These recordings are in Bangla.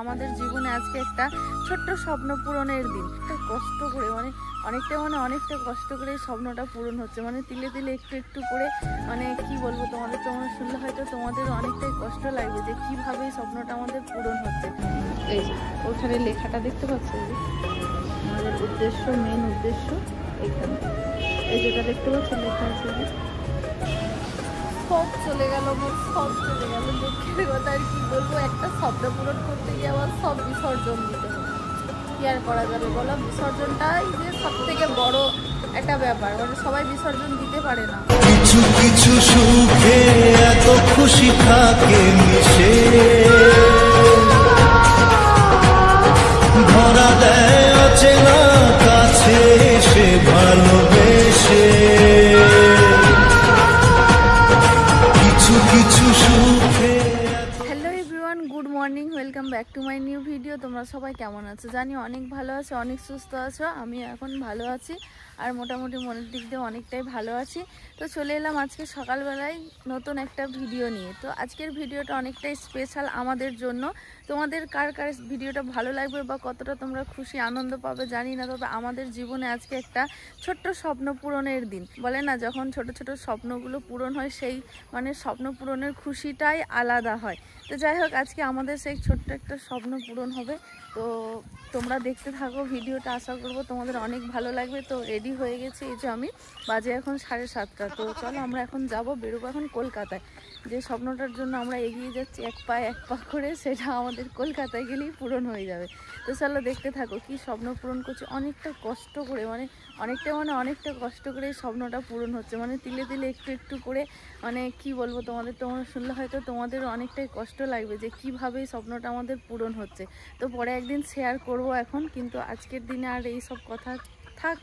আমাদের জীবনে আজকে একটা ছোট্ট স্বপ্ন পূরণের দিন। কষ্ট করে অনেকটা কষ্ট করে স্বপ্নটা পূরণ হচ্ছে, তিলে তিলে একটু একটু করে। কি বলবো তোমাদের, তোমরা শুনলে হয়তো তোমাদের অনেকটাই কষ্ট লাগবে যে কিভাবে এই স্বপ্নটা আমাদের পূরণ হচ্ছে। এই যে ওখানে লেখাটা দেখতে পাচ্ছ, আমাদের উদ্দেশ্য, মেন উদ্দেশ্য এখানে এই যেটা দেখতে পাচ্ছ লেখা আছে, সব চলে গেল, সব চলে গেল। দুঃখের কথা আর কি বলবো, একটা স্বপ্ন পূরণ করতে গিয়ে আবার সব বিসর্জন দিতে হবে। কি আর করা যাবে বলো, বিসর্জনটাই যে সব থেকে বড় একটা ব্যাপার, সবাই বিসর্জন দিতে পারে না। কিছু কিছু সুখে এত খুশি থাকে মিশে, ধরা দেয় অচেনা কাছে এসে ভালোবেসে। Hello everyone, good morning, welcome back to my new video. তোমরা সবাই কেমন আছো? জানি অনেক ভালো আছো, অনেক সুস্থ আছো। আমি এখন ভালো আছি আর মোটামুটি মনের দিক দিয়ে অনেকটাই ভালো আছি। তো চলে এলাম আজকে সকালবেলায় নতুন একটা ভিডিও নিয়ে। তো আজকের ভিডিওটা অনেকটাই স্পেশাল আমাদের জন্য। তোমাদের কার কার ভিডিওটা ভালো লাগবে বা কতটা তোমরা খুশি আনন্দ পাবে জানি না, তবে আমাদের জীবনে আজকে একটা ছোট্ট স্বপ্ন পূরণের দিন। বলে না, যখন ছোট ছোট স্বপ্নগুলো পূরণ হয় সেই স্বপ্ন পূরণের খুশিটাই আলাদা হয়। তো যাই হোক, আজকে আমাদের সেই ছোট্ট একটা স্বপ্ন পূরণ হবে। তো তোমরা দেখতে থাকো ভিডিওটা, আশা করবো তোমাদের অনেক ভালো লাগবে। তো রেডি হয়ে গেছি, এই যে আমি, বাজে এখন 7:30। তো চলো আমরা এখন বেরোবো এখন কলকাতায়। যে স্বপ্নটার জন্য আমরা এগিয়ে যাচ্ছি এক পা করে, সেটা আমাদের কলকাতায় গেলেই পূরণ হয়ে যাবে। তো চলো দেখতে থাকো কি স্বপ্ন পূরণ করছি, অনেকটা কষ্ট করে, অনেকটা কষ্ট করে এই স্বপ্নটা পূরণ হচ্ছে, তিলে তিলে একটু একটু করে। কি বলবো তোমাদের, তোমরা শুনলে হয়তো তোমাদের অনেকটাই কষ্ট লাগবে যে কিভাবে এই স্বপ্নটা আমাদের পূরণ হচ্ছে। তো পরে একদিন শেয়ার করব এখন, কিন্তু আজকের দিনে আর এই সব কথা থাক,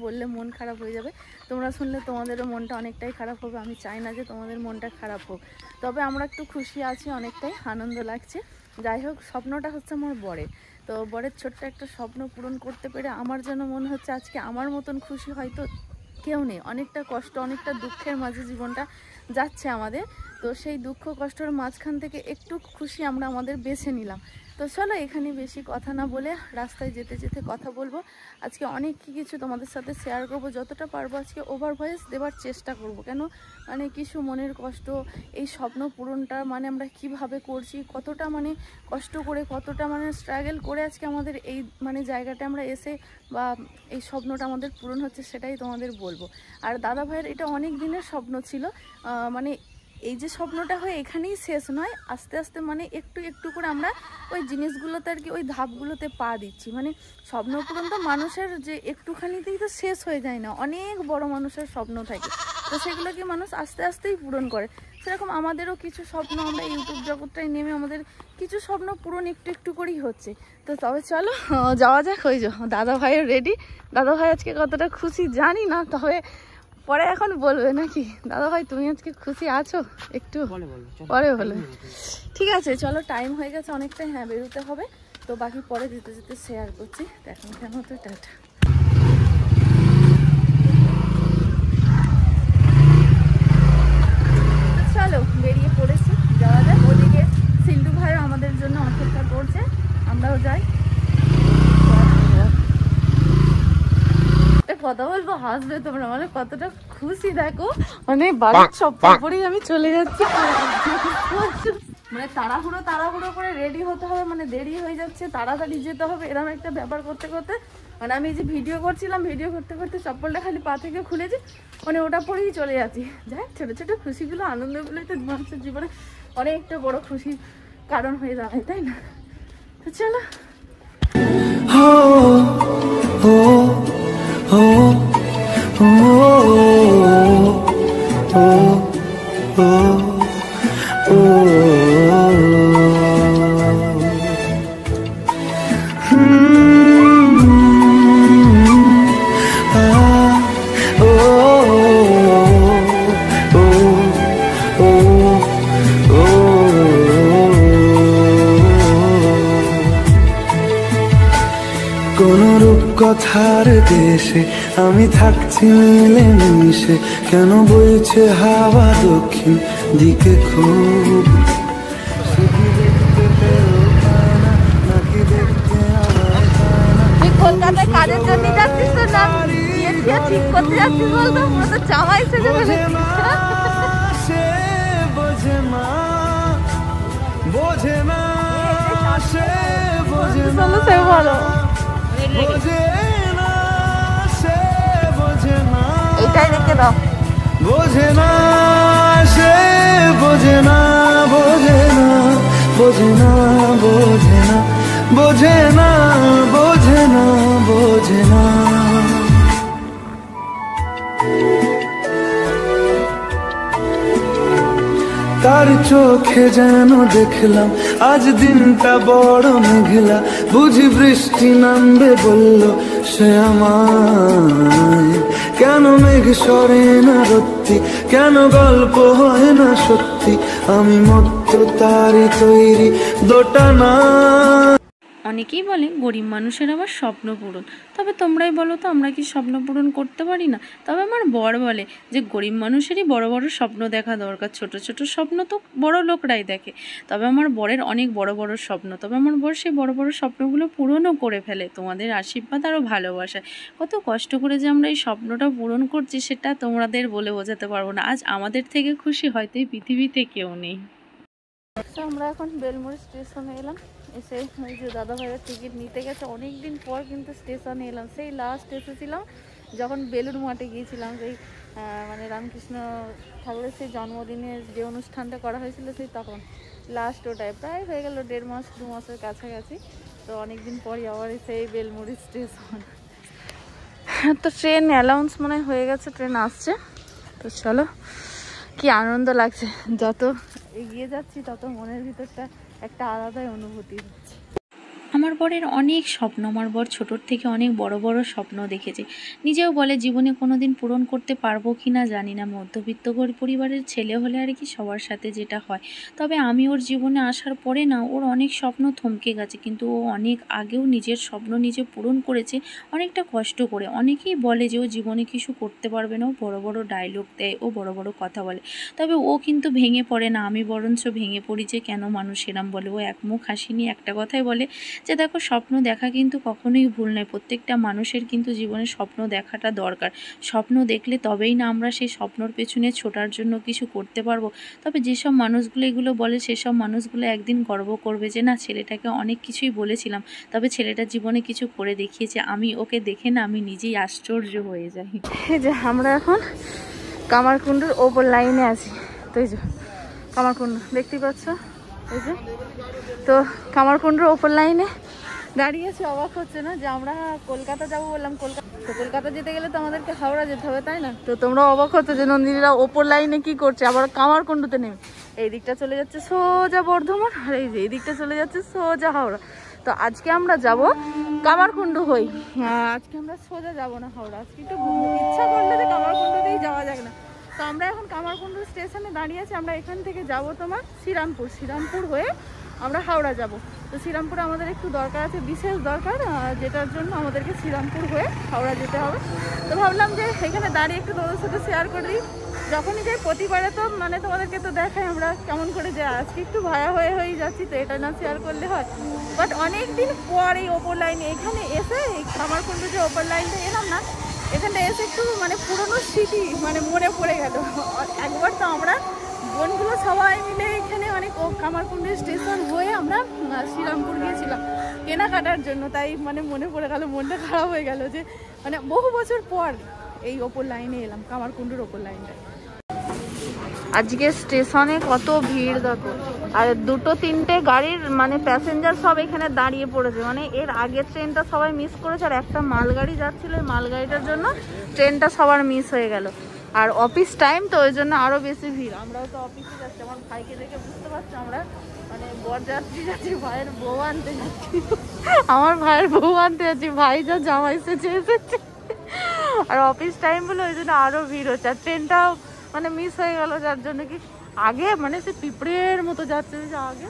বললে মন খারাপ হয়ে যাবে। তোমরা শুনলে তোমাদেরও মনটা অনেকটাই খারাপ হবে। আমি চাই না যে তোমাদের মনটা খারাপ হোক, তবে আমরা একটু খুশি আছি, অনেকটাই আনন্দ লাগছে। যাই হোক, স্বপ্নটা হচ্ছে আমার বরের। তো বরের ছোট্ট একটা স্বপ্ন পূরণ করতে পেরে আমার যেন মনে হচ্ছে আজকে আমার মতন খুশি হয়তো কেউ নেই। অনেকটা কষ্ট, অনেকটা দুঃখের মাঝে জীবনটা যাচ্ছে আমাদের। তো সেই দুঃখ কষ্টের মাঝখান থেকে একটু খুশি আমরা আমাদের বেছে নিলাম। তো চলো এখানে বেশি কথা না বলে রাস্তায় যেতে যেতে কথা বলবো। আজকে অনেক কিছু তোমাদের সাথে শেয়ার করবো, যতটা পারবো আজকে ওভার ভয়েস দেওয়ার চেষ্টা করব। কেন কিছু মনের কষ্ট, এই স্বপ্ন পূরণটা আমরা কিভাবে করছি, কতটা কষ্ট করে, কতটা স্ট্রাগল করে আজকে আমাদের এই জায়গাটা আমরা এসে বা এই স্বপ্নটা আমাদের পূরণ হচ্ছে, সেটাই তোমাদের বলবো। আর দাদা ভাইয়ের এটা অনেক দিনের স্বপ্ন ছিল। এই যে স্বপ্নটা হয়ে এখানেই শেষ নয়, আস্তে আস্তে একটু একটু করে আমরা ওই জিনিসগুলোতে আর কি, ওই ধাপগুলোতে পা দিচ্ছি। স্বপ্ন পূরণ তো মানুষের যে একটুখানিতেই তো শেষ হয়ে যায় না, অনেক বড় মানুষের স্বপ্ন থাকে। তো সেগুলোকে মানুষ আস্তে আস্তেই পূরণ করে। সেরকম আমাদেরও কিছু স্বপ্ন, আমরা ইউটিউব জগৎটায় নেমে আমাদের কিছু স্বপ্ন পূরণ একটু একটু করেই হচ্ছে। তো তবে চলো যাওয়া যাক। ওই যে দাদা ভাইও রেডি। দাদা ভাই আজকে কতটা খুশি জানি না, তবে পরে এখন বলবে নাকি। দাদা ভাই তুমি আজকে খুশি আছো? একটু পরে বলে। ঠিক আছে চলো, টাইম হয়ে গেছে অনেকটাই, হ্যাঁ বেরোতে হবে। তো বাকি পরে যেতে যেতে শেয়ার করছি। এখন কেন তো টাটা। চলো বেরিয়ে পড়েছি, যাওয়া যাক। ওদিকে সিন্টু ভাইও আমাদের জন্য অপেক্ষা করছে, আমরাও যাই। কথা বলবো, হাসবে তোমরা, কতটা খুশি দেখো। বাড়ির সব পরেই আমি চলে যাচ্ছি। তাড়াহুড়ো করে রেডি হতে হবে, দেরি হয়ে যাচ্ছে, তাড়াতাড়ি যেতে হবে, এরকম একটা ব্যাপার করতে করতে আমি যে ভিডিও করছিলাম, ভিডিও করতে করতে চপ্পলটা খালি পা থেকে খুলেছি, ওটা পরেই চলে যাচ্ছি। যাই, ছোট ছোট খুশিগুলো, আনন্দগুলোই তো মানুষের জীবনে অনেকটা বড় খুশির কারণ হয়ে দাঁড়ায়, তাই না? তো চলো। কথার দেশে আমি থাকছি মিলে মিশে, কেন বইছে হাওয়া দক্ষিণ দিকে খুব ঠিক করতে যাচ্ছিস বলতো, পুরো তো জামাই সেজে বোঝে ফেলেছিস। না সে বোঝে না, বোঝে না সে বোঝে না, চলো সে বলো বোঝে না সে বোঝে না, এইটাই রেখে দাও। বোঝে না সে বোঝে না, বোঝে না, বোঝে না, বোঝে না, বোঝে না, বোঝে না, বোঝে না। তার চোখে যেন দেখলাম আজ দিনটা বড় মেঘলা, বুঝি বৃষ্টি নামবে বলল সে আমায়। কেন মেঘ সরে না রত্তি, কেন গল্প হয় না সত্যি, আমি মত্ত তারই তৈরি দোটানা। অনেকেই বলে গরিব মানুষের আবার স্বপ্ন পূরণ, তবে তোমরাই বলো তো আমরা কি স্বপ্ন পূরণ করতে পারি না? তবে আমার বর বলে যে গরিব মানুষেরই বড় বড় স্বপ্ন দেখা দরকার, ছোট ছোট স্বপ্ন তো বড় লোকরাই দেখে। তবে আমার বরের অনেক বড় বড় স্বপ্ন, তবে আমার বর সেই বড় বড় স্বপ্নগুলো পূরণও করে ফেলে তোমাদের আশীর্বাদ আরও ভালোবাসায়। কত কষ্ট করে যে আমরা এই স্বপ্নটা পূরণ করছি সেটা তোমাদের বলে বোঝাতে পারবো না। আজ আমাদের থেকে খুশি হয়তো এই পৃথিবীতে কেউ নেই। তো আমরা এখন বেলমুড়ি স্টেশনে এলাম, এসে ওই যে দাদা ভাইয়ের টিকিট নিতে গেছে অনেক দিন পর, কিন্তু স্টেশনে এলাম। সেই লাস্ট এসেছিলাম যখন বেলুড় মাঠে গিয়েছিলাম, সেই মানে রামকৃষ্ণ ঠাকুরের সেই জন্মদিনের যে অনুষ্ঠানটা করা হয়েছিল সেই তখন লাস্ট ওটাই, প্রায় হয়ে গেল 1.5 মাস 2 মাসের কাছাকাছি। তো অনেক দিন পরই আবার সেই বেলমুড়ি স্টেশন। তো ট্রেন অ্যালাউন্স মনে হয়ে গেছে, ট্রেন আসছে। তো চলো, কি আনন্দ লাগছে, যত এগিয়ে যাচ্ছি তত মনের ভিতরটা একটা আলাদাই অনুভূতি হচ্ছে। আমার বরের অনেক স্বপ্ন, আমার বর ছোটোর থেকে অনেক বড় বড় স্বপ্ন দেখেছে। নিজেও বলে জীবনে কোনো দিন পূরণ করতে পারবো কি না জানি না, মধ্যবিত্ত পরিবারের ছেলে হলে আর কি সবার সাথে যেটা হয়। তবে আমি ওর জীবনে আসার পরে না ওর অনেক স্বপ্ন থমকে গেছে, কিন্তু ও অনেক আগেও নিজের স্বপ্ন নিজে পূরণ করেছে অনেকটা কষ্ট করে। অনেকেই বলে যে ও জীবনে কিছু করতে পারবে না, ও বড় বড় ডায়লগ দেয়, ও বড় বড় কথা বলে, তবে ও কিন্তু ভেঙে পড়ে না। আমি বরঞ্চ ভেঙে পড়ি যে কেন মানুষ এরম বলে। ও এক মুখ হাসিনি একটা কথাই বলে যে দেখো স্বপ্ন দেখা কিন্তু কখনোই ভুল নয়, প্রত্যেকটা মানুষের কিন্তু জীবনে স্বপ্ন দেখাটা দরকার। স্বপ্ন দেখলে তবেই না আমরা সেই স্বপ্নর পেছনে ছোটার জন্য কিছু করতে পারবো। তবে যেসব মানুষগুলো এগুলো বলে সেসব মানুষগুলো একদিন গর্ব করবে যে না ছেলেটাকে অনেক কিছুই বলেছিলাম, তবে ছেলেটা জীবনে কিছু করে দেখিয়েছে। আমি ওকে দেখে না আমি নিজেই আশ্চর্য হয়ে যাই। এই যে আমরা এখন কামারকুণ্ডুর ওপর লাইনে আছি, তো এই যে কামারকুণ্ডু দেখতে পাচ্ছ, এই যে তো কামারকুণ্ডুর ওপর লাইনে দাঁড়িয়ে আছি। অবাক হচ্ছে না যে আমরা কলকাতা যাবো বললাম, কলকাতা যেতে গেলে তো আমাদেরকে হাওড়া যেতে হবে, তাই না? তো তোমরা অবাক হচ্ছে যে নন্দিনীরা ওপর লাইনে কি করছে, আবার কামারকুণ্ডুতে নেমে এই দিকটা চলে যাচ্ছে সোজা বর্ধমান, আর এই যে এই দিকটা চলে যাচ্ছে সোজা হাওড়া। তো আজকে আমরা যাব কামারকুণ্ডু হই, আজকে আমরা সোজা যাব না হাওড়া। আজকে একটু ইচ্ছা করলে যে কামারকুণ্ডুতেই যাওয়া যাক না। তো আমরা এখন কামারকুণ্ডু স্টেশনে দাঁড়িয়ে আছি, আমরা এখান থেকে যাব তোমার শ্রীরামপুর হয়ে আমরা হাওড়া যাব। তো শ্রীরামপুরে আমাদের একটু দরকার আছে, বিশেষ দরকার, যেটার জন্য আমাদেরকে শ্রীরামপুর হয়ে হাওড়া যেতে হবে। তো ভাবলাম যে এখানে দাঁড়িয়ে একটু তোমাদের সাথে শেয়ার করে দিই। যখনই যাই প্রতিবারে তো মানে তোমাদেরকে তো দেখাই আমরা কেমন করে যাই, আজকে একটু ভায়া হয়ে যাচ্ছি, তো এটা না শেয়ার করলে হয়। বাট অনেক দিন পর এই ওপর লাইনে এখানে এসে কামারকুণ্ডু যে ওপর লাইনটা এলাম না, এখানটা এসে একটু মানে পুরোনো স্মৃতি মানে মনে পড়ে গেল। একবার তো আমরা বোনগুলো সবাই মিলে এখানে মানে কামারকুণ্ডু স্টেশন হয়ে আমরা শ্রীরামপুর গিয়েছিলাম কেনাকাটার জন্য, তাই মানে মনে পড়ে গেল, মনটা খারাপ হয়ে গেল যে মানে বহু বছর পর এই ওপর লাইনে এলাম, কামারকুণ্ডুর ওপর লাইনটায়। আজকে স্টেশনে কত ভিড় দেখো, আর 2-3টে গাড়ির মানে প্যাসেঞ্জার সব এখানে দাঁড়িয়ে পড়েছে, মানে এর আগের ট্রেনটা সবাই মিস করেছে, আর একটা মালগাড়ি যাচ্ছিল, ওই মালগাড়িটার জন্য ট্রেনটা সবার মিস হয়ে গেল। আর অফিস টাইম তো ওই জন্য আরো বেশি ভিড়। আমরাও তো অফিসে যাচ্ছি, আমার ভাইকে দেখে বুঝতে পারছি আমরা মানে বরযাত্রী যাচ্ছি, ভাইয়ের বউ আনতে যাচ্ছি। আমার ভাইয়ের বউ আনতে যাচ্ছি, ভাই যা জামাই এসেছে। আর অফিস টাইম বলে ওই জন্য আরো ভিড় হচ্ছে, আর ট্রেনটাও মানে মিস হয়ে গেল, যার জন্য কি আগে মানে সে পিঁপড়ের মতো যাচ্ছে যে আগে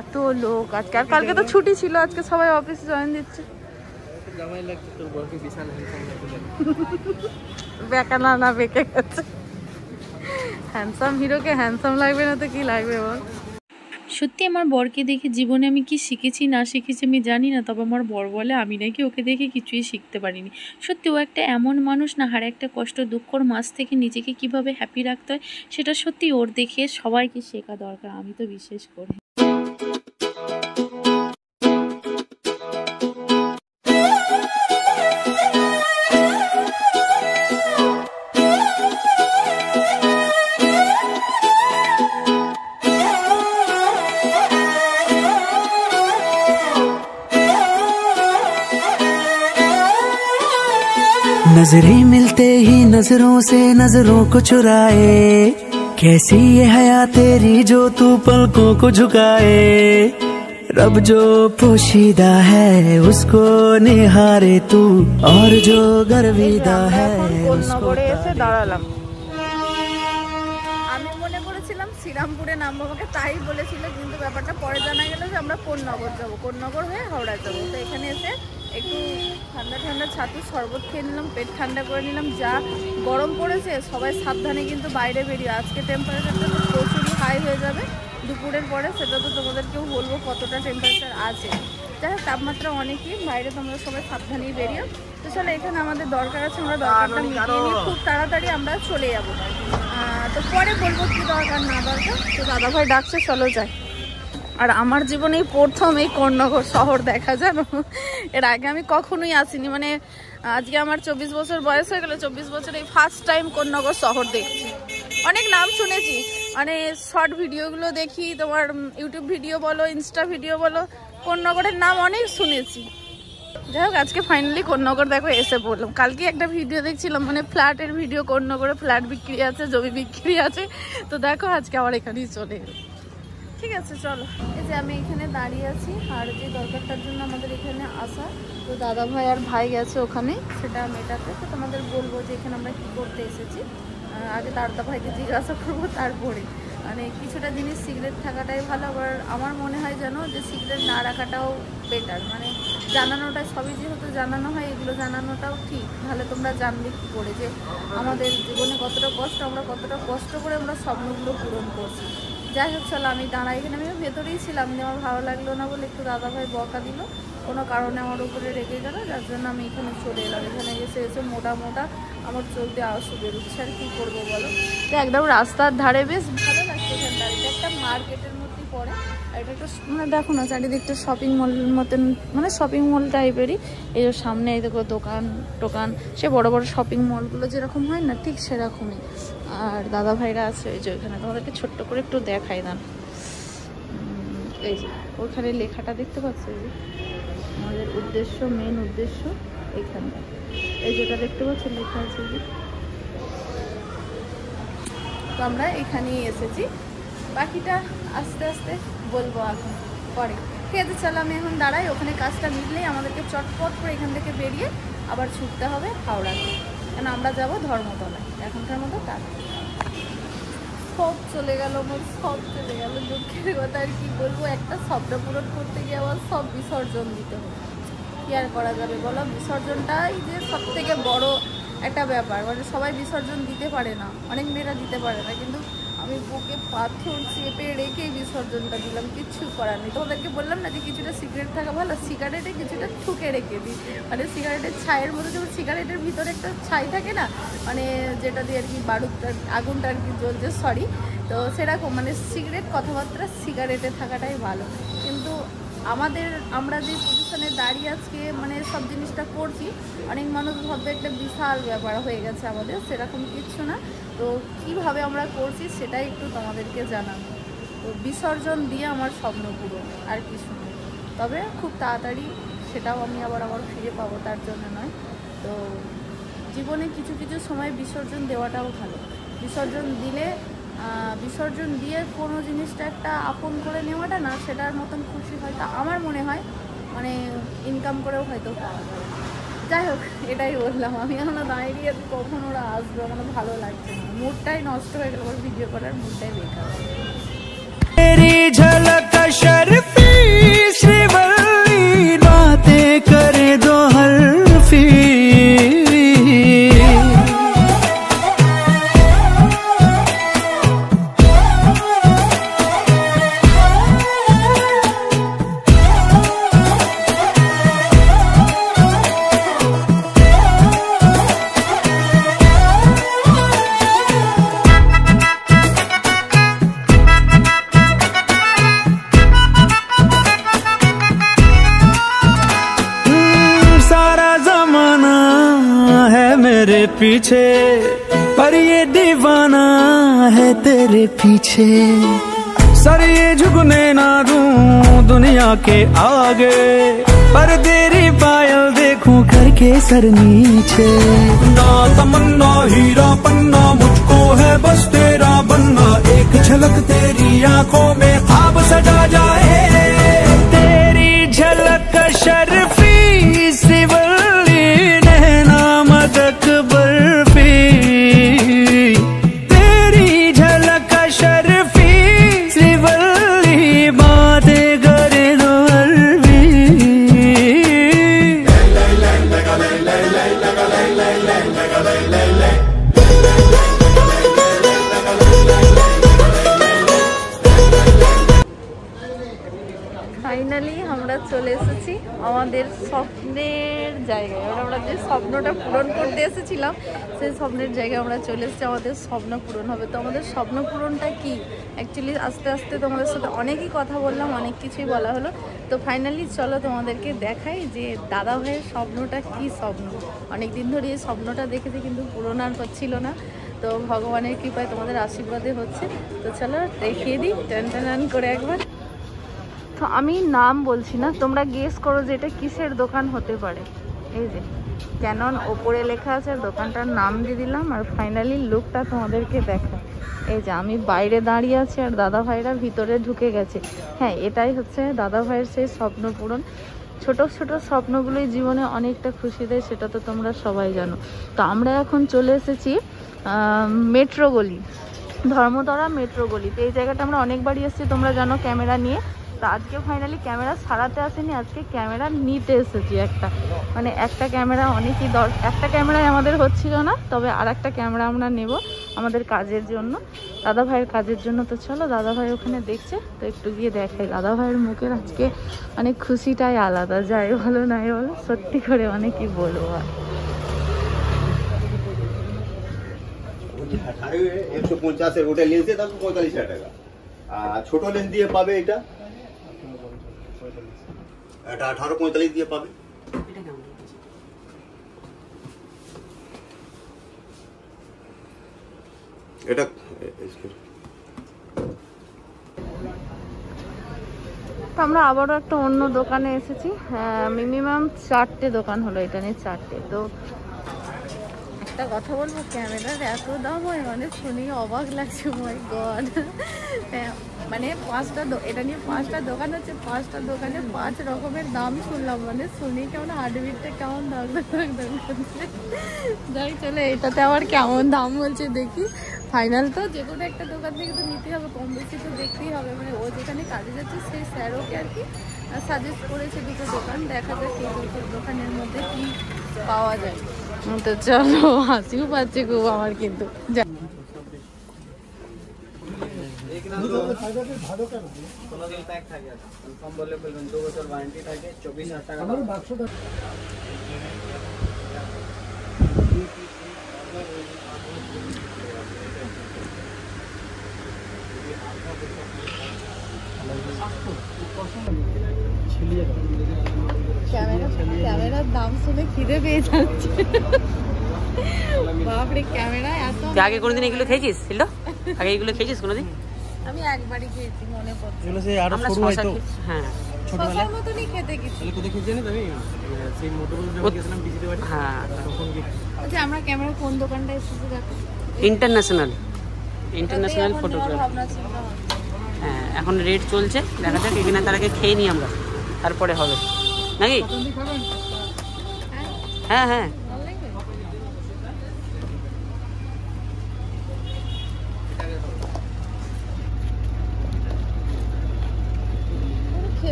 এত লোক। আজকে আর কালকে তো ছুটি ছিল, আজকে সবাই অফিসে জয়েন দিচ্ছে। বেকানা না বেঁকে গেছে, হ্যান্ডসাম হিরোকে হ্যান্ডসাম লাগবে না তো কি লাগবে বল। সত্যি আমার বরকে দেখে জীবনে আমি কি শিখেছি না শিখেছি আমি জানি না, তবে আমার বর বলে আমি নাকি ওকে দেখে কিছুই শিখতে পারিনি। সত্যি ও একটা এমন মানুষ না, হার একটা কষ্ট দুঃখর মাঝ থেকে নিজেকে কিভাবে হ্যাপি রাখতে হয় সেটা সত্যি ওর দেখে সবাইকে শেখা দরকার, আমি তো বিশেষ করে। नजरें मिलते ही नजरों से नजरों को चुराए, कैसी ये हया तेरी जो तू पलकों को झुकाए। रब जो पोशीदा है उसको निहारे तू, और जो गर्विदा है उसको এসে দাঁড়ালাম। আমি মনে করেছিলাম শ্রীরামপুরে নামবো, আমাকে তাই বলেছিল, কিন্তু ব্যাপারটা পরে জানা গেল যে আমরা কোন্নগর যাবো, কোন্নগর হয়ে হাওড়া যাবো। তো এখানে এসে একটু ঠান্ডা ঠান্ডা ছাতু শরবত খেয়ে নিলাম, পেট ঠান্ডা করে নিলাম। যা গরম পড়েছে, সবাই সাবধানে কিন্তু বাইরে বেরিয়ে। আজকে টেম্পারেচারটা তো প্রচুরই হাই হয়ে যাবে দুপুরের পরে, সেটা তো তোমাদেরকেও বলবো কতটা টেম্পারেচার আছে। যাই হোক, তাপমাত্রা অনেকই বাইরে, তোমরা সবাই সাবধানেই বেরিও। তো চলো, এখানে আমাদের দরকার আছে, আমরা দরকারটা মিটিয়ে নিই, খুব তাড়াতাড়ি আমরা চলে যাবো। তো পরে বলবো কি দরকার না দরকার। তো দাদাভাই ডাকছে, চলো যাই। আর আমার জীবনেই প্রথম এই কোন্নগর শহর দেখা, জানো, এর আগে আমি কখনোই আসিনি। মানে আজকে আমার 24 বছর বয়স হয়ে গেল, 24 বছর এই ফার্স্ট টাইম কোন্নগর শহর দেখছি। অনেক নাম শুনেছি, মানে শর্ট ভিডিওগুলো দেখি, তোমার ইউটিউব ভিডিও বলো, ইনস্টা ভিডিও বলো, কোন্নগরের নাম অনেক শুনেছি। যাই হোক, আজকে ফাইনালি কোন্নগর দেখো এসে বললাম। কালকে একটা ভিডিও দেখছিলাম, মানে ফ্ল্যাটের ভিডিও, কোন্নগরে ফ্ল্যাট বিক্রি আছে, জমি বিক্রি আছে। তো দেখো আজকে আবার এখানেই চলে এলো। ঠিক আছে চলো, এই যে আমি এখানে দাঁড়িয়ে আছি, আর যে দরকারটার জন্য আমাদের এখানে আসা, তো দাদা ভাই আর ভাই গেছে ওখানে সেটা মেটাতে। তো তোমাদের বলবো যে এখানে আমরা কি করতে এসেছি। আগে দাদা ভাইকে জিজ্ঞাসা করবো, তারপরে মানে কিছুটা জিনিস সিক্রেট থাকাটাই ভালো। আবার আমার মনে হয় যেন যে সিক্রেট না রাখাটাও বেটার, মানে জানানোটা, সবই যেহেতু জানানো হয়, এগুলো জানানোটাও ঠিক। তাহলে তোমরা জানবে কী করে যে আমাদের জীবনে কতটা কষ্ট, আমরা কতটা কষ্ট করে আমরা স্বপ্নগুলো পূরণ করছি। যাই হোক চলো, আমি দাঁড়াই এখানে, আমি ভেতরেই ছিলাম, যে আমার ভালো লাগলো না বলে একটু দাদাভাই বকা দিল, কোনো কারণে আমার উপরে রেগে গেল, যার জন্য আমি এখানে চলে এলাম। এখানে এসে মোটা মোটা আমার চলতে আওয়াজ বেরোচ্ছে, আর কী করবো বলো। তো একদম রাস্তার ধারে, বেশ ভালো লাগছে এখানটা। এটা একটা মার্কেটের মধ্যেই পড়ে, আর এটা একটা মানে দেখো না চারিদিকটা শপিং মলের মতন, মানে শপিং মল টাইপেরই। এই যে সামনে এই দেখো দোকান টোকান, সে বড় বড় শপিং মলগুলো যেরকম হয় না, ঠিক সেরকমই। আর দাদা ভাইরা আছে ওই যে ওইখানে, তোমাদেরকে ছোট্ট করে একটু দেখাই দান। এই যে ওইখানে লেখাটা দেখতে পাচ্ছ, এই যে আমাদের উদ্দেশ্য, মেন উদ্দেশ্য এইখানটা, এই যেটা দেখতে পাচ্ছ লেখা আছে যে। তো আমরা এখানেই এসেছি, বাকিটা আস্তে আস্তে বলবো এখন পরে। ঠিক আছে চলো, আমি এখন দাঁড়াই, ওখানে কাজটা মিটলেই আমাদেরকে চটপট করে এখান থেকে বেরিয়ে আবার ছুটতে হবে হাওড়াতে, কেন আমরা যাব ধর্মতলায়। এখনকার মতো তার সব চলে গেল, আমার সব চলে গেল, দুঃখের কথা। আর কি বলবো, একটা স্বপ্ন পূরণ করতে গিয়ে আবার সব বিসর্জন দিতে হবে, কি আর করা যাবে বলো। বিসর্জনটাই যে সব থেকে বড় একটা ব্যাপার, মানে সবাই বিসর্জন দিতে পারে না, অনেক মেয়েরা দিতে পারে না, কিন্তু আমি বুকে পাথর চেপে রেখেই বিসর্জনটা দিলাম, কিচ্ছু করার নেই। তোমাদেরকে বললাম না যে কিছুটা সিগারেট থাকা ভালো, সিগারেটে কিছুটা ঠুকে রেখে দিই, মানে সিগারেটের ছাইয়ের মধ্যে, যেমন সিগারেটের ভিতরে একটা ছাই থাকে না, মানে যেটা দিয়ে আর কি বারুদটা, আগুনটা আর কি জ্বলছে, সরি, তো সেরকম মানে সিগারেট কথাবার্তা সিগারেটে থাকাটাই ভালো। কিন্তু আমরা যে পজিশনে দাঁড়িয়ে আজকে মানে সব জিনিসটা করছি, অনেক মানুষ ভাববে একটা বিশাল ব্যাপার হয়ে গেছে আমাদের, সেরকম কিচ্ছু না। তো কিভাবে আমরা করছি সেটাই একটু তোমাদেরকে জানাবো। তো বিসর্জন দিয়ে আমার স্বপ্ন পুরো, আর কিছু নয়। তবে খুব তাড়াতাড়ি সেটাও আমি আবার ফিরে পাবো, তার জন্য নয়। তো জীবনে কিছু কিছু সময় বিসর্জন দেওয়াটাও ভালো। বিসর্জন দিয়ে কোনো জিনিসটা একটা আপন করে নেওয়াটা না, সেটার মতন খুশি হয়তো আমার মনে হয় মানে ইনকাম করেও হয়তো পাওয়া যায়। যাই হোক, এটাই বললাম। আমি এখনো দাঁড়িয়ে কখন ওরা আসবে, আমার ভালো লাগছে না, মুডটাই নষ্ট হয়ে গেল, ওর ভিডিও করার মুডটাই বেকার। तेरी झलक शर्फी श्रीवल्ली, बातें करे दो हल्फी, पीछे, पर ये दीवाना है तेरे पीछे। सर ये झुकने ना दूं दुनिया के आगे, पर तेरी पायल देखूं करके सर नीचे। ना तमन्ना हीरा पन्ना, मुझको है बस तेरा बनना, एक झलक तेरी आंखों में ख्वाब सजा जाए। तेरी झलक शर्फी श्रीवल्ली, नैना मदक बर्फी, तेरी झलक शर्फी श्रीवल्ली, बातें करे दो अरबी। ফাইনালি আমরা চলে এসেছি আমাদের স্বপ্নের জায়গায়। আমরা যে স্বপ্নটা পূরণ করতে এসেছিলাম সেই স্বপ্নের জায়গায় আমরা চলে এসেছি। আমাদের স্বপ্ন পূরণ হবে। তো আমাদের স্বপ্ন পূরণটা কি অ্যাকচুয়ালি আস্তে আস্তে তোমাদের সাথে অনেকই কথা বললাম, অনেক কিছুই বলা হলো। তো ফাইনালি চলো তোমাদেরকে দেখাই যে দাদা ভাইয়ের স্বপ্নটা কি স্বপ্ন। অনেক দিন ধরে এই স্বপ্নটা দেখেছি কিন্তু পূরণ আর হচ্ছিল না। তো ভগবানের কৃপায় তোমাদের আশীর্বাদে হচ্ছে। তো চলো দেখিয়ে দিই টান টান করে একবার। তো আমি নাম বলছি না, তোমরা গেস করো যে এটা কিসের দোকান হতে পারে। এই যে ক্যানন ওপরে লেখা আছে, দোকানটার নাম দিয়ে দিলাম। আর ফাইনালি লুকটা তোমাদেরকে দেখায়। এই যে আমি বাইরে দাঁড়িয়ে আছি আর দাদা ভাইরা ভিতরে ঢুকে গেছে। হ্যাঁ, এটাই হচ্ছে দাদা ভাইয়ের সেই স্বপ্ন পূরণ। ছোট ছোট স্বপ্নগুলোই জীবনে অনেকটা খুশি দেয়, সেটা তো তোমরা সবাই জানো। তো আমরা এখন চলে এসেছি মেট্রো গলি, ধর্মতলা মেট্রো গলি। তো এই জায়গাটা আমরা অনেকবারই এসেছি তোমরা জানো ক্যামেরা নিয়ে। তো আজকে ফাইনালি ক্যামেরা সারাতে আসেনি, আজকে ক্যামেরা নিতে এসেছি একটা। মানে একটা ক্যামেরা অনেকই একটা ক্যামেরায় আমাদের হচ্ছিল না, তবে আর একটা ক্যামেরা আমরা নেব আমাদের কাজের জন্য, দাদা ভাইয়ের কাজের জন্য। তো চলো দাদা ভাই ওখানে দেখছে, তো একটু গিয়ে দেখাই। দাদা ভাইয়ের মুখের আজকে অনেক খুশিটাই আলাদা, যাই বলো নাই বলো, সত্যি করে অনেকই বলবো। আর 150 ওটা লেন্স দিয়ে দাম 45 টাকা, আর ছোট লেন্স দিয়ে পাবে এটা 18-45 দিয়ে পাবে। এটা তো আমরা আবারও একটা অন্য দোকানে এসেছি। মিনিমাম 4টে দোকান হলো, এটা নিয়ে 4টে। তো একটা কথা বলবো, ক্যামেরার এত দাম হয় মানে শুনে অবাক লাগছে। মাই গড, মানে এটা নিয়ে 5টা দোকান আছে, 5টা দোকানে 5 রকমের দাম শুনলাম। মানে শুনি কেমন হার্টবিটটা কেমন দাম যাই চলে, এটাতে আবার কেমন দাম বলছে দেখি। ফাইনাল তো যে কোনো একটা দোকান থেকে তো নিতেই হবে, কম বেশি তো দেখতেই হবে। মানে ও যেখানে কাজে যাচ্ছে সেই স্যারওকে আর কি সাজেস্ট করেছে দুটো দোকান, দেখা যাক এই দুটো দোকানের মধ্যে কি পাওয়া যায়। তো চলো, হাসিও পাচ্ছে খুব আমার কিন্তু। ক্যামেরার দাম শুনে খিদে পেয়ে যাচ্ছে। বাপরে, ক্যামেরা এত। আগে কোনোদিন এগুলো খেয়েছিস? ছিল আগে এগুলো খেয়েছিস কোনোদিন? আমি একবারই খেয়েছি, মনে পড়ছে। এগুলো সেই আরো সরু হয় তো। হ্যাঁ, ছোটবেলার মতনই খেতে গেছি। তাহলে কোথায় খেয়েছিস আমি? সেই মোটরবল যখন গেছিলাম ডিজিতে বাড়ি। হ্যাঁ, তখন কি। আচ্ছা, আমরা ক্যামেরা কোন দোকানটা এসেছি দেখো? International photography. হ্যাঁ, এখন রেট চলছে, দেখা যাক এখানে তার আগে খেয়ে নিই আমরা, তারপরে হবে নাকি? হ্যাঁ হ্যাঁ,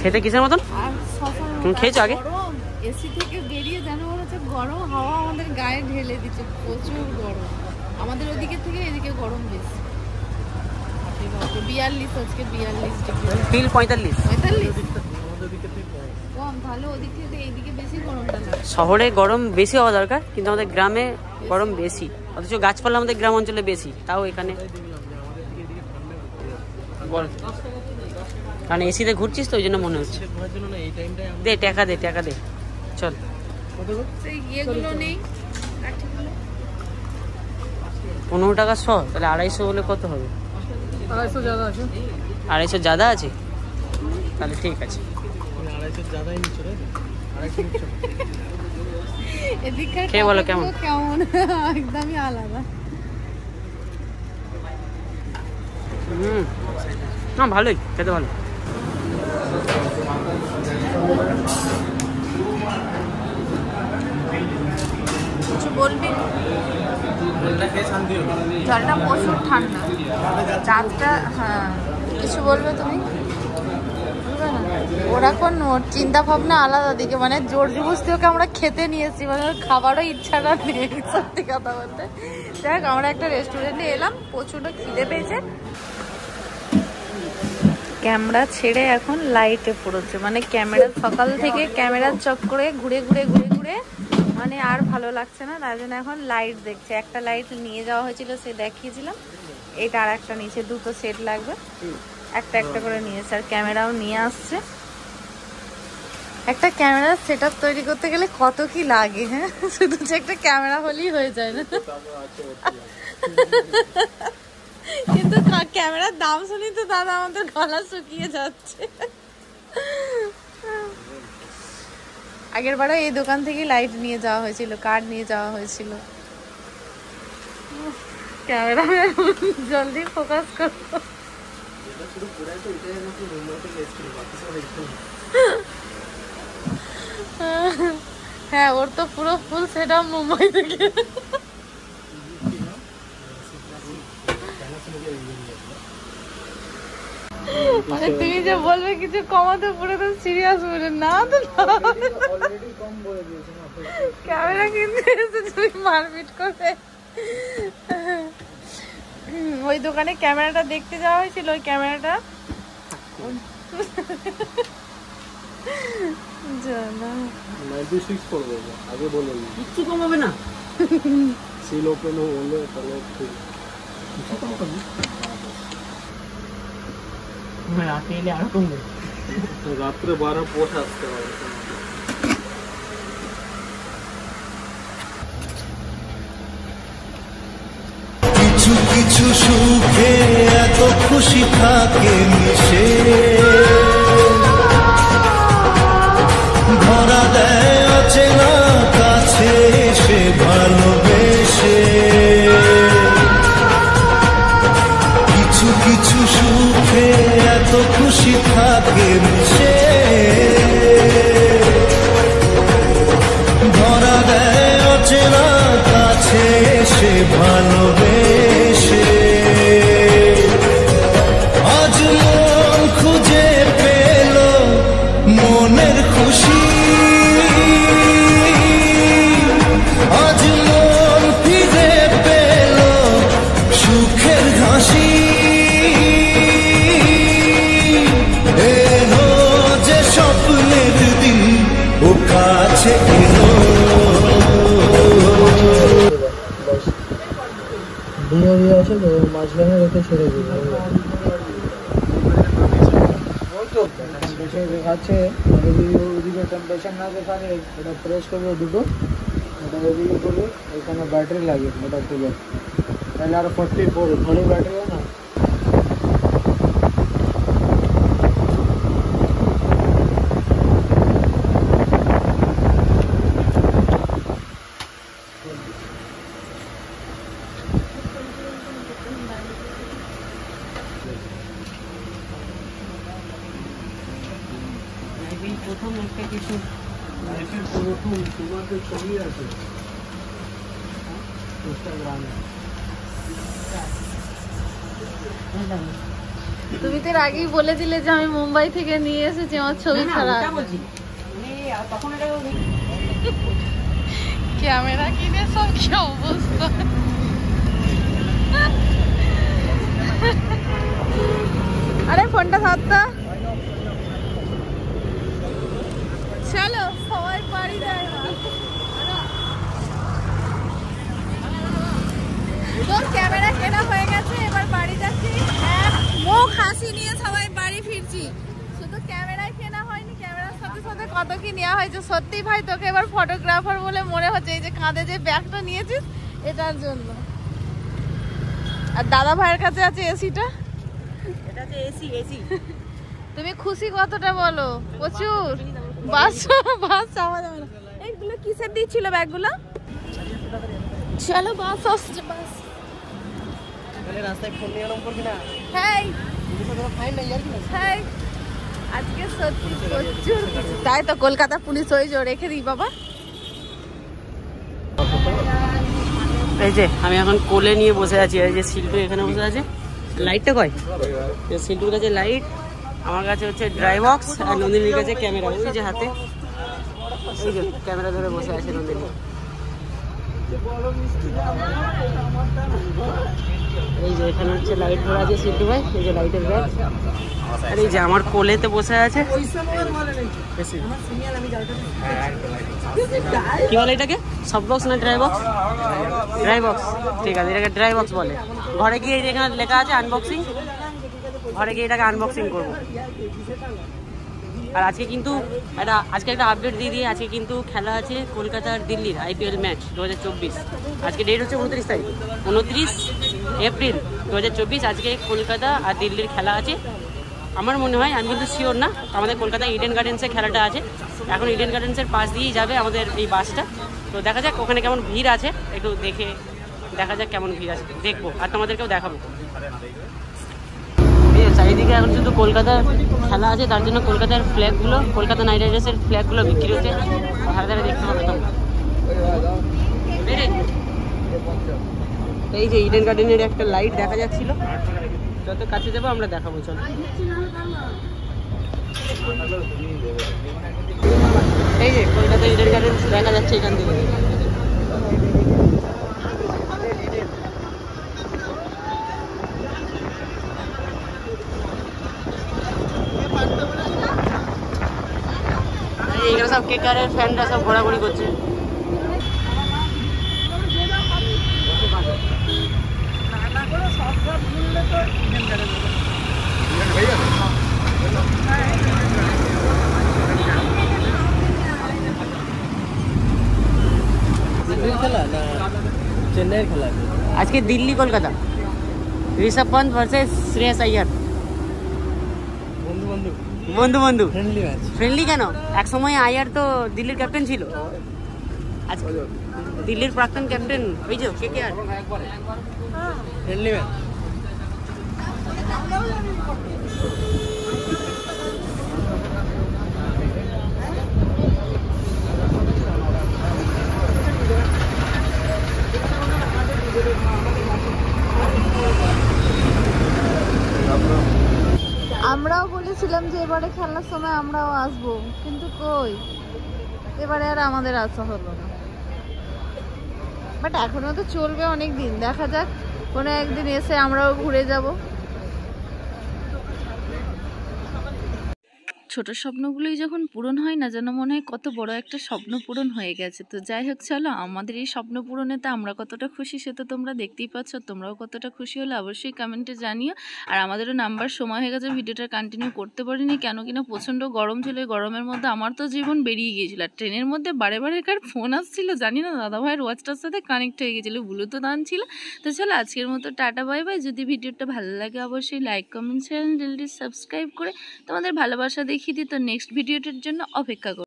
খেতে কিসের মতন? তুমি খেয়েছো আগে? এসি থেকে বেরিয়ে যেন মনে হচ্ছে গরম হাওয়া আমাদের গায়ে ঢেলে দিচ্ছে, প্রচুর গরম। আমাদের ওদিকে থেকে এদিকে গরম বেশি। 42 আজকে 42 ডিগ্রি, ফিল 45 কম। তাহলে ওদিক থেকে এইদিকে বেশি গরমটা লাগে। শহরে গরম বেশি হওয়া দরকার, কিন্তু আমাদের গ্রামে গরম বেশি, অথচ গাছপালা আমাদের গ্রাম অঞ্চলে বেশি, তাও এখানে কারণ এসিতে ঘুরছিস তো ওই জন্য মনে হচ্ছে। দে টাকা দে, টাকা দে, চল। সেই ইয়েগুলো নেই, 15 টাকা 100, তাহলে 250 হলে কত হবে? 250 ज़्यादा আছে। 250 ज़्यादा আছে, তাহলে ঠিক আছে। 250 ज़्यादाই নিচ্ছ রে, 250 নিচ্ছ। এদিককার খেয়ে বলো কেমন? কেমন একদমই আলাদা। না ভালোই, খেতে ভালো। কিছু বলবি? জলটা প্রচুর ঠান্ডা, দাঁতটা। হ্যাঁ, কিছু বলবে তুমি? বলবে না? ওরা কোন চিন্তা ভাবনা আলাদা দিকে, মানে জোর জবরদস্তি ওকে আমরা খেতে নিয়েছি, মানে ওর খাবারও ইচ্ছাটা নেই সত্যি কথা বলতে। দেখ, আমরা একটা রেস্টুরেন্টে এলাম, প্রচুর খিদে পেয়েছে। ক্যামেরা ছেড়ে এখন লাইটে পড়েছে, মানে ক্যামেরা সকাল থেকে ক্যামেরার চক্করে ঘুরে ঘুরে ঘুরে ঘুরে মানে আর ভালো লাগছে না, তার জন্য এখন লাইট দেখছে। একটা লাইট নিয়ে যাওয়া হয়েছিল, সে দেখিয়েছিলাম, এটা আর একটা নিচে, দুটো সেট লাগবে, একটা একটা করে নিয়েছে। আর ক্যামেরাও নিয়ে আসছে। একটা ক্যামেরার সেট আপ তৈরি করতে গেলে কত কি লাগে, হ্যাঁ? শুধু যে একটা ক্যামেরা হলেই হয়ে যায় না, কিন্তু ক্যামেরার দাম শুনি তো দাদা আমাদের গলা শুকিয়ে যাচ্ছে। আগের বারে এই দোকান থেকে লাইট নিয়ে যাওয়া হয়েছিল, কার্ড নিয়ে যাওয়া হয়েছিল। ক্যামেরা জলদি ফোকাস করো। হ্যাঁ, ওর তো পুরো ফুল সেটা মুম্বাই থেকে। মানে তুমি যে বলবে কিছু কমাতে, পুরো তো সিরিয়াস বলে না তো, ক্যামেরা কিনতে এসে তুমি মারপিট করবে। ওই দোকানে ক্যামেরাটা দেখতে যাওয়া হয়েছিল, ওই ক্যামেরাটা জানা 96 পড়বে, আগে বলুন কিচ্ছু কমাবে না। সিল ওপেন হলে তাহলে ঠিক কিছু কম করবে। রাতে এলে আরো কমবে। রাত্রে 12 পোষ আসতে হবে। কিছু কিছু সুখে এত খুশি থাকে মিশে, ধরা দেয় অচেনা কাছে সে ভালোবেসে। কিছু কিছু সুখে এত খুশি থাকে মিশে, ধরা দেয় অচেনা কাছে সে ভালোবেসে। আজ মন খুঁজে পেল মনের খুশি, আজ মন ফিরে পেল সুখের হাসি। এলো যে স্বপ্নের দিন ও কাছে এলো। বিয়ে আছে তো মাঝখানে রেখে ছেড়ে দিই। টেম্পারেচার দেখাচ্ছে, যদি ওদিকে টেম্পারেচার না দেখালে ওটা প্রেস করবে দুটো, ওটা ওদিকে করবে, ওইখানে ব্যাটারি লাগে ওটা তুলে, তাহলে আর 44 थोड़ी बैटरी है ना। প্রথম একটা কিছু তোমাদের ছবি আছে ইনস্টাগ্রামে। তুমি তো এর আগেই বলে দিলে যে আমি মুম্বাই থেকে নিয়ে এসেছি, আমার ছবি ছাড়া। ক্যামেরা কিনে সব কি অবস্থা। আরে ফোনটা ছাড়তা, চলো সবাই বাড়ি যায়। তোর ক্যামেরা কেনা হয়ে গেছে, এবার বাড়ি যাচ্ছি, মুখ হাসি নিয়ে সবাই বাড়ি ফিরছি। শুধু ক্যামেরাই কেনা হয়নি, ক্যামেরার সাথে সাথে কত কি নেওয়া হয়েছে। সত্যি ভাই, তোকে এবার ফটোগ্রাফার বলে মনে হচ্ছে, এই যে কাঁধে যে ব্যাগটা নিয়েছিস এটার জন্য। আর দাদা ভাইয়ের কাছে আছে এসিটা। এটা হচ্ছে এসি এসি। তুমি খুশি কতটা বলো? প্রচুর। বাস বাস চাওয়া যাবে না। এইগুলো কিসের দিচ্ছিল ব্যাগগুলো? চলো বাস আসছে, বাস। রাস্তায় ফোন নিয়ে এরকম করবি না। হ্যাঁ ফাইন নাই আর কি। হ্যাঁ, আজকে সত্যি প্রচুর। তাই তো কলকাতা পুলিশ ওই যে রেখে দিই বাবা। এই যে আমি এখন কোলে নিয়ে বসে আছি, এই যে সিল্টু এখানে বসে আছে। লাইটটা কয়? সিল্টুর কাছে লাইট, আমার কাছে হচ্ছে ড্রাই বক্স, আর নন্দিনীর কাছে ক্যামেরা। ওই যে হাতে ওই যে ক্যামেরা ধরে বসে আছে নন্দিনী। এই যে এখানে হচ্ছে লাইট ধরা আছে সিল্টু ভাই, এই যে লাইটের ব্যাগ। আর এই যে আমার কোলেতে বসে আছে, কি বলে এটাকে? সফট বক্স না ড্রাই বক্স? ড্রাই বক্স, ঠিক আছে, এটাকে ড্রাই বক্স বলে। ঘরে গিয়ে এখানে লেখা আছে আনবক্সিং, ঘরে গিয়ে এটাকে আনবক্সিং করবো। আর আজকে কিন্তু আজকে একটা আপডেট দিয়ে দিয়ে, আজকে কিন্তু খেলা আছে কলকাতা আর দিল্লির IPL ম্যাচ 2024। আজকে ডেট হচ্ছে 29 তারিখ, 29 এপ্রিল 2024। আজকে কলকাতা আর দিল্লির খেলা আছে। আমার মনে হয়, আমি কিন্তু শিওর না, আমাদের কলকাতা ইডেন গার্ডেন্সে খেলাটা আছে। এখন ইডেন গার্ডেন্সের পাশ দিয়েই যাবে আমাদের এই বাসটা। তো দেখা যাক ওখানে কেমন ভিড় আছে, একটু দেখে দেখা যাক কেমন ভিড় আছে, দেখবো আর তোমাদেরকেও দেখাবো। চারিদিকে এখন শুধু কলকাতার খেলা আছে, তার জন্য কলকাতার ফ্ল্যাগগুলো, কলকাতা নাইট রাইডার্সের ফ্ল্যাগগুলো বিক্রি হচ্ছে। ধারে ধারে দেখতে পাবে তোমরা। এই যে ইডেন গার্ডেনের একটা লাইট দেখা যাচ্ছিল, যত কাছে যাবো আমরা দেখাবো। চলো, এই যে কলকাতা ইডেন গার্ডেন দেখা যাচ্ছে এখান থেকে। এইখানে সব কেকারের ফ্যানরা সব ঘোরাঘুরি করছে। চেন্নাইয়ের খেলা আজকে দিল্লি কলকাতা, ঋষভ পন্থ ভার্সেস শ্রেয়াস আইয়ার। বন্ধু বন্ধু ফ্রেন্ডলি ম্যাচ। ফ্রেন্ডলি কেন? এক সময় আইয়ার তো দিল্লির ক্যাপ্টেন ছিল, আজকে দিল্লির প্রাক্তন ক্যাপ্টেন ওই যে KKR। Friendly match. আমরাও বলেছিলাম যে এবারে খেলার সময় আমরাও আসবো, কিন্তু কই, এবারে আর আমাদের আসা হলো না। বাট এখনো তো চলবে অনেক দিন, দেখা যাক কোনো একদিন এসে আমরাও ঘুরে যাব। ছোট স্বপ্নগুলোই যখন পূরণ হয় না, যেন মনে হয় কত বড় একটা স্বপ্ন পূরণ হয়ে গেছে। তো যাই হোক, চলো, আমাদের এই স্বপ্ন পূরণেতে আমরা কতটা খুশি সে তো তোমরা দেখতেই পাচ্ছ। তোমরাও কতটা খুশি হলে অবশ্যই কমেন্টে জানিও। আর আমাদেরও নাম্বার সময় হয়ে গেছে, ভিডিওটা কন্টিনিউ করতে পারিনি, কেন কিনা প্রচণ্ড গরম ছিল। গরমের মধ্যে আমার তো জীবন বেরিয়ে গিয়েছিল। আর ট্রেনের মধ্যে বারে বারে কার ফোন আসছিল জানি না, দাদা ভাইয়ের ওয়াচটার সাথে কানেক্ট হয়ে গেছিলো, ব্লুটুথ অন ছিল। তো চলো, আজকের মতো টাটা বাই বাই। যদি ভিডিওটা ভালো লাগে অবশ্যই লাইক কমেন্ট চ্যানেলটি সাবস্ক্রাইব করে তোমাদের ভালোবাসা দেখিয়ে দিই। তো নেক্সট ভিডিওটার জন্য অপেক্ষা করো।